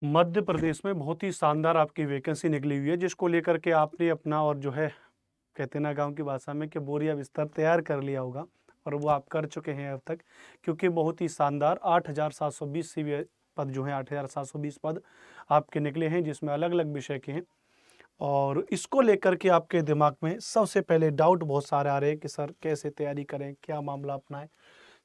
मध्य प्रदेश में बहुत ही शानदार आपकी वैकेंसी निकली हुई है, जिसको लेकर के आपने अपना और जो है कहते हैं ना गाँव की भाषा में कि बोरिया बिस्तर तैयार कर लिया होगा और वो आप कर चुके हैं अब तक, क्योंकि बहुत ही शानदार 8,720 सीवी पद जो हैं 8,720 पद आपके निकले हैं, जिसमें अलग अलग विषय के हैं। और इसको लेकर के आपके दिमाग में सबसे पहले डाउट बहुत सारे आ रहे हैं कि सर कैसे तैयारी करें, क्या मामला अपनाएं।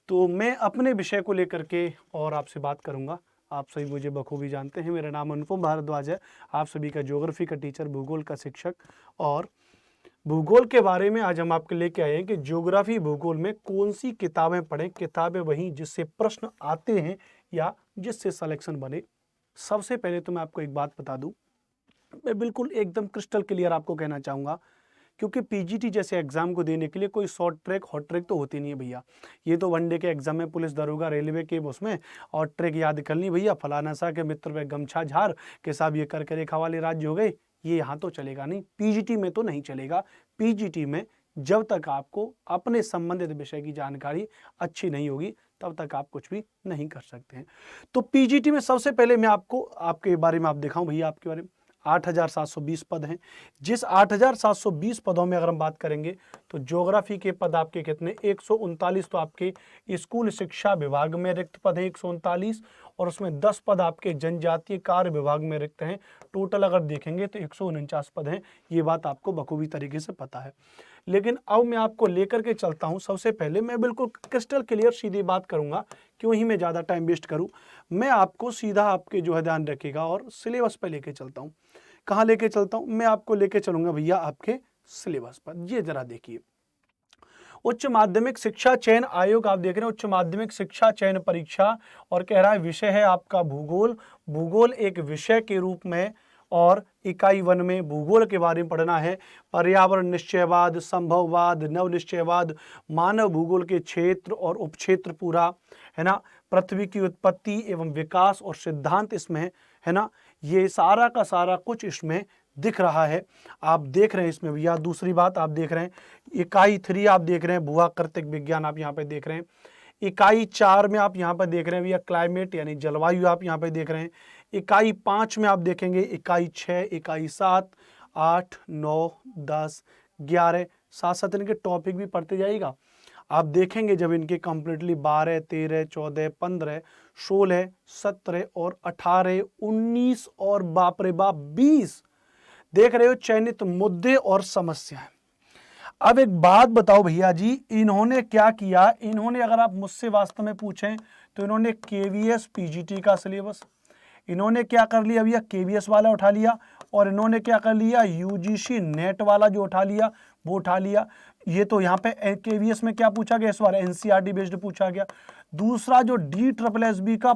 तो मैं अपने विषय को लेकर के और आपसे बात करूंगा। आप सभी मुझे बखूबी जानते हैं, मेरा नाम अनुपम भारद्वाज है। आप सभी का ज्योग्राफी का टीचर, भूगोल का शिक्षक। और भूगोल के बारे में आज हम आपके लेके आए हैं कि ज्योग्राफी भूगोल में कौन सी किताबें पढ़ें। किताबें वही जिससे प्रश्न आते हैं या जिससे सिलेक्शन बने। सबसे पहले तो मैं आपको एक बात बता दूं, मैं बिल्कुल एकदम क्रिस्टल क्लियर आपको कहना चाहूँगा, क्योंकि पीजीटी जैसे एग्जाम को देने के लिए कोई शॉर्ट ट्रैक हॉट ट्रैक तो होती नहीं है भैया। ये तो वनडे के एग्जाम में पुलिस दरोगा रेलवे के उसमें और ट्रैक याद कर ली भैया, फलाना सा के मित्र पे गमछा झार के साहब ये करके रेखा वाले राज्य हो गए। ये यहाँ तो चलेगा नहीं, पीजीटी में तो नहीं चलेगा। पीजीटी में जब तक आपको अपने संबंधित विषय की जानकारी अच्छी नहीं होगी तब तक आप कुछ भी नहीं कर सकते हैं। तो पीजीटी में सबसे पहले मैं आपको आपके बारे में आप दिखाऊं भैया, आपके बारे में 8,720 पद हैं। जिस 8,720 पदों में अगर हम बात करेंगे तो ज्योग्राफी के पद आपके कितने 139 तो आपके स्कूल शिक्षा विभाग में रिक्त पद हैं 139, और उसमें 10 पद आपके जनजातीय कार्य विभाग में रिक्त हैं। टोटल अगर देखेंगे तो 149 पद हैं। ये बात आपको बखूबी तरीके से पता है। लेकिन अब मैं आपको लेकर के चलता हूं। सबसे पहले मैं बिल्कुल क्रिस्टल क्लियर सीधी बात करूंगा, क्यों ही मैं ज़्यादा टाइम वेस्ट करूं। मैं आपको सीधा आपके जो है ध्यान रखिएगा और सिलेबस पे लेके चलता हूं। कहाँ लेके चलता हूं? मैं आपको लेके चलूंगा भैया आपके सिलेबस पर। ये जरा देखिए, उच्च माध्यमिक शिक्षा चयन आयोग आप देख रहे हैं, उच्च माध्यमिक शिक्षा चयन परीक्षा, और कह रहा है विषय है आपका भूगोल। भूगोल एक विषय के रूप में और इकाई 1 में भूगोल के बारे में पढ़ना है। पर्यावरण निश्चयवाद, संभववाद, नव निश्चयवाद, मानव भूगोल के क्षेत्र और उपक्षेत्र पूरा है ना, पृथ्वी की उत्पत्ति एवं विकास और सिद्धांत इसमें है ना। ये सारा का सारा कुछ इसमें दिख रहा है, आप देख रहे हैं इसमें भैया। दूसरी बात आप देख रहे हैं इकाई 3 आप देख रहे हैं भू आकृतिक विज्ञान, आप यहाँ पे देख रहे हैं। इकाई 4 में आप यहाँ पर देख रहे हैं भैया क्लाइमेट यानी जलवायु, आप यहाँ पे देख रहे हैं। इकाई 5 में आप देखेंगे इकाई 6, इकाई 7, 8, 9, 10, 11, साथ साथ इनके टॉपिक भी पढ़ते जाइएगा। आप देखेंगे जब इनके कंप्लीटली 12, 13, 14, 15, 16, 17 और 18, 19 और बाप रे बाप 20 देख रहे हो चयनित मुद्दे और समस्याएं। अब एक बात बताओ भैया जी, इन्होंने क्या किया? इन्होंने अगर आप मुझसे वास्तव में पूछें तो इन्होंने केवीएस पीजीटी का सिलेबस इन्होंने क्या कर लिया भैया, केवीएस वाला उठा लिया, और इन्होंने क्या कर लिया यूजीसी नेट वाला जो उठा लिया वो उठा लिया। ये तो यहाँ पे केवीएस में क्या पूछा गया, इस बार एनसीईआरटी बेस्ड पूछा गया। दूसरा जो DSSB का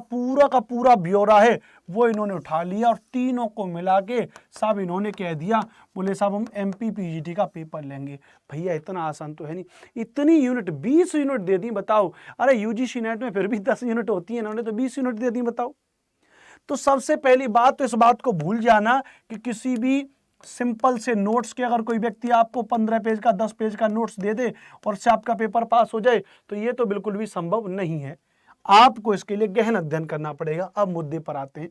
पूरा ब्यौरा है वो इन्होंने उठा लिया, और तीनों को मिला के साहब इन्होंने कह दिया, बोले साहब हम एमपी पीजीटी का पेपर लेंगे। भैया इतना आसान तो है नहीं, इतनी यूनिट 20 यूनिट दे दी बताओ। अरे यूजीसी नेट में फिर भी 10 यूनिट होती है, इन्होंने तो 20 यूनिट दे दी बताओ। तो सबसे पहली बात तो इस बात को भूल जाना कि किसी भी सिंपल से नोट्स के अगर कोई व्यक्ति आपको 15 पेज का 10 पेज का नोट्स दे दे और से आपका पेपर पास हो जाए तो ये तो बिल्कुल भी संभव नहीं है। आपको इसके लिए गहन अध्ययन करना पड़ेगा। अब मुद्दे पर आते हैं।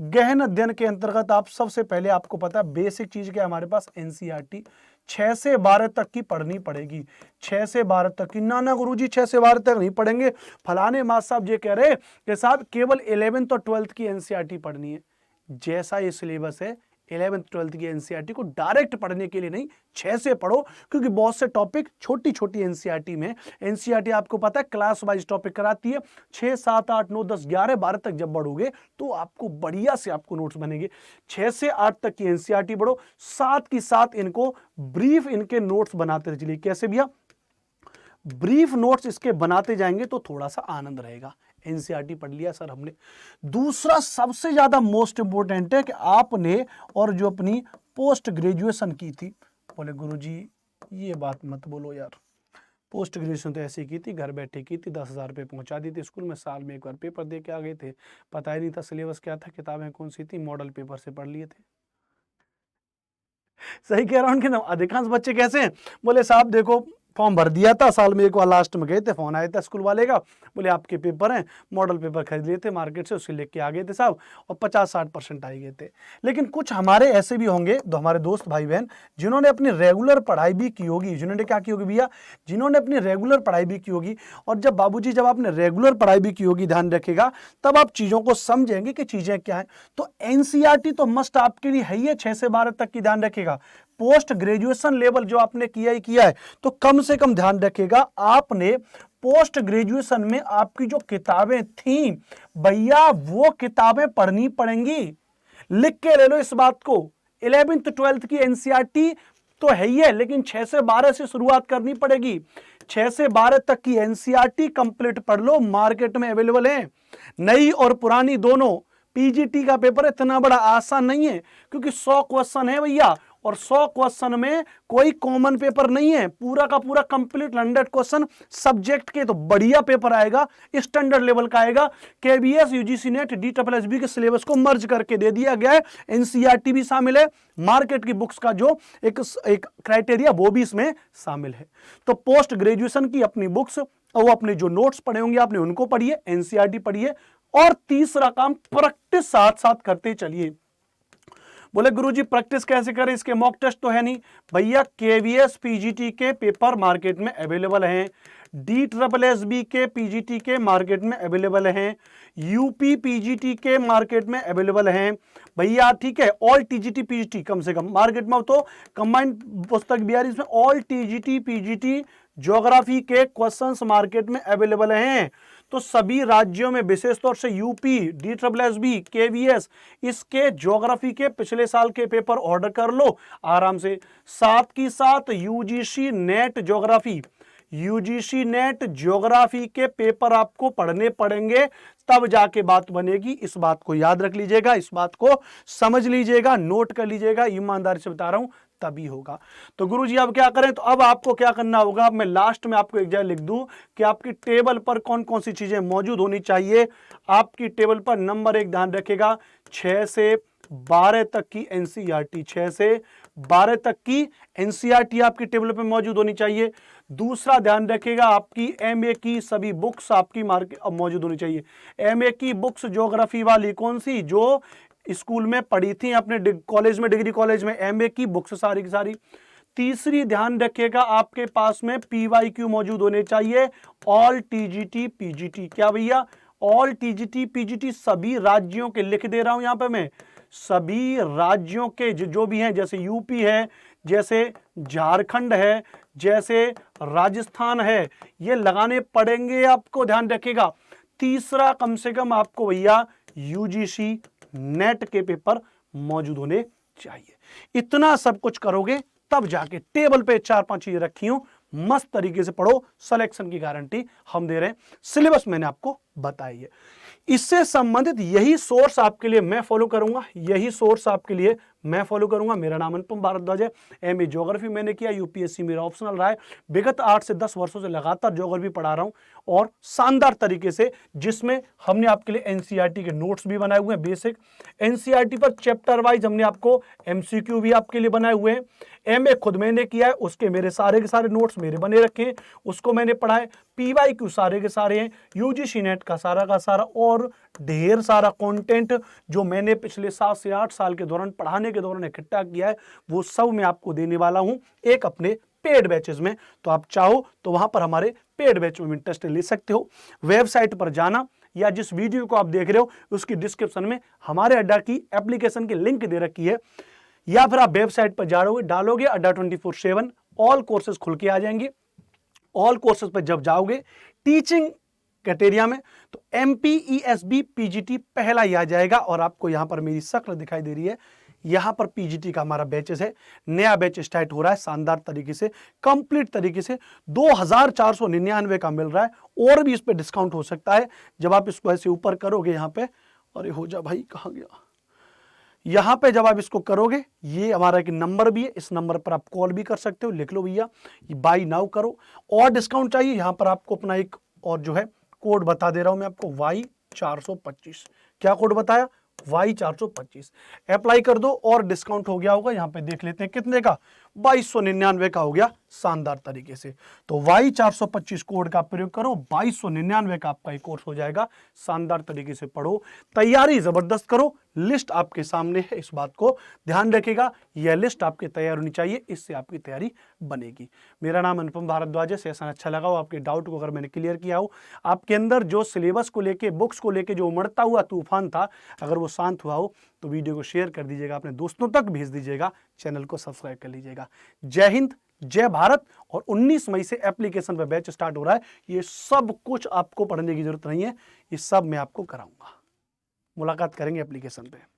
गहन अध्ययन के अंतर्गत आप सबसे पहले आपको पता है बेसिक चीज क्या है हमारे पास, एनसीईआरटी 6 से 12 तक की पढ़नी पड़ेगी। 6 से 12 तक की ना गुरुजी 6 से 12 तक नहीं पढ़ेंगे। फलाने मास साहब ये कह रहे कि साहब केवल 11th और 12th की एनसीईआरटी पढ़नी है। जैसा ये सिलेबस है 11th 12th की एनसीईआरटी को डायरेक्ट पढ़ने के लिए नहीं, 6 से पढ़ो, क्योंकि बहुत से टॉपिक छोटी छोटी एनसीईआरटी में, एनसीईआरटी आपको पता है क्लास वाइज टॉपिक कराती है। 6, 7, 8, 9, 10, 11, 12 तक जब बढ़ोगे तो आपको बढ़िया से आपको नोट्स बनेंगे। 6 से 8 तक की एनसीईआरटी पढ़ो, साथ की साथ इनको ब्रीफ इनके नोट्स बनाते चलिए। कैसे भैया? ब्रीफ नोट्स इसके बनाते जाएंगे तो थोड़ा सा आनंद रहेगा। एनसीईआरटी पढ़ लिया सर हमने। दूसरा सबसे ज्यादा मोस्ट इंपोर्टेंट है कि आपने और जो अपनी पोस्ट ग्रेजुएशन की थी, बोले गुरुजी ये बात मत बोलो यार, पोस्ट ग्रेजुएशन तो ऐसे की थी, घर बैठे की थी, 10,000 रुपये पहुंचा दी थी स्कूल में, साल में एक बार पेपर दे के आ गए थे, पता ही नहीं था सिलेबस क्या था, किताबें कौन सी थी, मॉडल पेपर से पढ़ लिए थे। सही कह रहा हूं कि ना? अधिकांश बच्चे कैसे हैं, बोले साहब देखो फॉर्म भर दिया था, साल में एक बार लास्ट में गए थे, फोन आया था स्कूल वाले का, बोले आपके पेपर हैं, मॉडल पेपर खरीद लिए थे मार्केट से, उससे लेके आ गए थे साहब, और 50-60% आ गए थे। लेकिन कुछ हमारे ऐसे भी होंगे, तो हमारे दोस्त भाई बहन जिन्होंने अपनी रेगुलर पढ़ाई भी की होगी, जिन्होंने क्या की होगी भैया, जिन्होंने अपनी रेगुलर पढ़ाई भी की होगी। और जब बाबूजी, जब आपने रेगुलर पढ़ाई भी की होगी, ध्यान रखिएगा, तब आप चीजों को समझेंगे कि चीजें क्या है। तो एनसीईआरटी तो मस्ट आपके लिए है ही है, 6 से 12 तक की, ध्यान रखिएगा। पोस्ट ग्रेजुएशन लेवल जो आपने किया ही किया है, तो कम से कम ध्यान रखिएगा, आपने पोस्ट ग्रेजुएशन में आपकी जो किताबें थी भैया, वो किताबें पढ़नी पड़ेंगी। लिख के ले लो इस बात को। 11th 12th की एनसीईआरटी तो है ही है, लेकिन 6 से 12 से शुरुआत करनी पड़ेगी। 6 से 12 तक की एनसीईआरटी कंप्लीट पढ़ लो, मार्केट में अवेलेबल है, नई और पुरानी दोनों। पीजीटी का पेपर इतना बड़ा आसान नहीं है, क्योंकि 100 क्वेश्चन है भैया, और 100 क्वेश्चन में कोई कॉमन पेपर नहीं है, पूरा का पूरा कंप्लीट 100 क्वेश्चन सब्जेक्ट के। तो बढ़िया पेपर आएगा, स्टैंडर्ड लेवल का आएगा। केबीएस, यूजीसी नेट, डीएसएसबी के सिलेबस को मर्ज करके दे दिया गया है, एनसीईआरटी भी शामिल है, मार्केट की बुक्स का जो एक क्राइटेरिया वो भी इसमें शामिल है। तो पोस्ट ग्रेजुएशन की अपनी बुक्स और वो अपने जो नोट्स पढ़े होंगे आपने, उनको पढ़िए, एनसीईआरटी पढ़िए। और तीसरा काम, प्रैक्टिस साथ साथ करते चलिए। बोले गुरुजी प्रैक्टिस कैसे करें, इसके मॉक टेस्ट तो है नहीं भैया। केवीएस पीजीटी के पेपर मार्केट में अवेलेबल हैं, डीएसएसबी के पीजीटी के मार्केट में अवेलेबल हैं, यूपी पीजीटी के मार्केट में अवेलेबल हैं भैया, ठीक है। ऑल टीजीटी पीजीटी कम से कम मार्केट में, तो कंबाइंड पुस्तक भी आ रही, इसमें ऑल टीजीटी पीजीटी ज्योग्राफी के क्वेश्चंस मार्केट में अवेलेबल हैं। तो सभी राज्यों में, विशेष तौर से यूपी, डीएसएसबी, केवीएस, इसके ज्योग्राफी के पिछले साल के पेपर ऑर्डर कर लो आराम से। साथ ही साथ UGC net geography, UGC net geography के पेपर आपको पढ़ने पड़ेंगे, तब जाके बात बनेगी। इस बात को याद रख लीजिएगा, इस बात को समझ लीजिएगा, नोट कर लीजिएगा, ईमानदारी से बता रहा हूं, तभी होगा। तो गुरुजी अब क्या करें, तो अब आपको क्या करना होगा, अब मैं लास्ट में आपको एक जगह लिख दूं कि आपकी टेबल पर कौन कौन सी चीजें मौजूद होनी चाहिए। आपकी टेबल पर नंबर 1 ध्यान रखेगा, 6 से 12 तक की एनसीईआरटी, 6 से 12 तक की एनसीईआरटी आपकी टेबल पर मौजूद होनी चाहिए। दूसरा ध्यान रखेगा, आपकी एमए की सभी बुक्स आपकी मार्केट मौजूद होनी चाहिए। एमए की बुक्स ज्योग्राफी वाली कौन सी, जो स्कूल में पढ़ी थी अपने कॉलेज में, डिग्री कॉलेज में, एमए की बुक्स सारी की सारी। तीसरी ध्यान रखिएगा, आपके पास में पीवाईक्यू मौजूद होने चाहिए, ऑल टीजीटी पीजीटी। क्या भैया, ऑल टीजीटी पीजीटी सभी राज्यों के, लिख दे रहा हूं यहां पे मैं, सभी राज्यों के जो भी हैं, जैसे यूपी है, जैसे झारखंड है, जैसे राजस्थान है, ये लगाने पड़ेंगे आपको, ध्यान रखिएगा। तीसरा, कम से कम आपको भैया यूजीसी नेट के पेपर मौजूद होने चाहिए। इतना सब कुछ करोगे तब जाके टेबल पे 4-5 चीजें रखी हूं, मस्त तरीके से पढ़ो, सिलेक्शन की गारंटी हम दे रहे हैं। सिलेबस मैंने आपको बताई है, इससे संबंधित यही सोर्स आपके लिए मैं फॉलो करूंगा, यही सोर्स आपके लिए मैं फॉलो करूंगा। मेरा नाम अनुपम भारद्वाज है, एमए ज्योग्राफी मैंने किया, यूपीएससी मेरा ऑप्शनल रहा है। विगत 8 से 10 वर्षों से लगातार ज्योग्राफी पढ़ा रहा हूं, और शानदार तरीके से, जिसमें हमने आपके लिए एनसीईआरटी के नोट्स भी बनाए हुए हैं, बेसिक एनसीईआरटी पर चैप्टर वाइज हमने आपको एमसीक्यू भी आपके लिए बनाए हुए हैं। एमए खुद मैंने किया है, उसके मेरे सारे के सारे नोट्स मेरे बने रखे हैं, उसको मैंने पढ़ा है। पीवाईक्यू सारे के सारे हैं, यूजीसी नेट का सारा और ढेर सारा कंटेंट जो मैंने पिछले 7 से 8 साल के दौरान पढ़ाने के दौरान इकट्ठा किया है, वो सब मैं आपको देने वाला हूं एक अपने पेड बैचेस में। तो आप चाहो तो वहां पर हमारे पेड बैच में इंटरेस्ट ले सकते हो। वेबसाइट पर जाना, या जिस वीडियो को आप देख रहे हो उसकी डिस्क्रिप्शन में हमारे अड्डा की एप्लीकेशन की लिंक दे रखी है, या फिर आप वेबसाइट पर डालोगे अड्डा 24/7, ऑल कोर्सेज खुल के आ जाएंगे। ऑल कोर्सेज पर जब जाओगे टीचिंग कैटेरिया में, तो एमपीईएसबी पीजीटी पहला ही आ जाएगा, और आपको यहां पर मेरी शक्ल दिखाई दे रही है, यहां पर पीजीटी का हमारा बैचेस है, नया बैच स्टार्ट हो रहा है शानदार तरीके से, कंप्लीट तरीके से 2499 का मिल रहा है, और भी इस पे डिस्काउंट हो सकता है जब आप इसको ऐसे ऊपर करोगे यहां पे। अरे हो जा भाई, कहां गया, यहां पे जब आप इसको करोगे, ये हमारा एक नंबर भी है, इस नंबर पर आप कॉल भी कर सकते हो, लिख लो भैया, बाई नाउ करो। और डिस्काउंट चाहिए, यहां पर आपको अपना एक और जो है कोड बता दे रहा हूं मैं आपको, Y425। क्या कोड बताया, Y425, अप्लाई कर दो और डिस्काउंट हो गया होगा। यहां पे देख लेते हैं कितने का, 2299 का हो गया शानदार तरीके से। तो Y425 कोड का प्रयोग करो, 2299 का आपका ये कोर्स हो जाएगा। शानदार तरीके से पढ़ो, तैयारी जबरदस्त करो। लिस्ट आपके सामने है, इस बात को ध्यान रखिएगा। यह लिस्ट आपकी तैयार होनी चाहिए, इससे आपकी तैयारी बनेगी। मेरा नाम अनुपम भारद्वाज है। सेशन अच्छा लगा हो, आपके डाउट को अगर मैंने क्लियर किया हो, आपके अंदर जो सिलेबस को लेके, बुक्स को लेके जो उमड़ता हुआ तूफान था, अगर वो शांत हुआ हो तो वीडियो को शेयर कर दीजिएगा, अपने दोस्तों तक भेज दीजिएगा, चैनल को सब्सक्राइब कर लीजिएगा। जय हिंद, जय भारत। और 19 मई से एप्लीकेशन पे बैच स्टार्ट हो रहा है। ये सब कुछ आपको पढ़ने की जरूरत नहीं है, ये सब मैं आपको कराऊंगा। मुलाकात करेंगे एप्लीकेशन पे।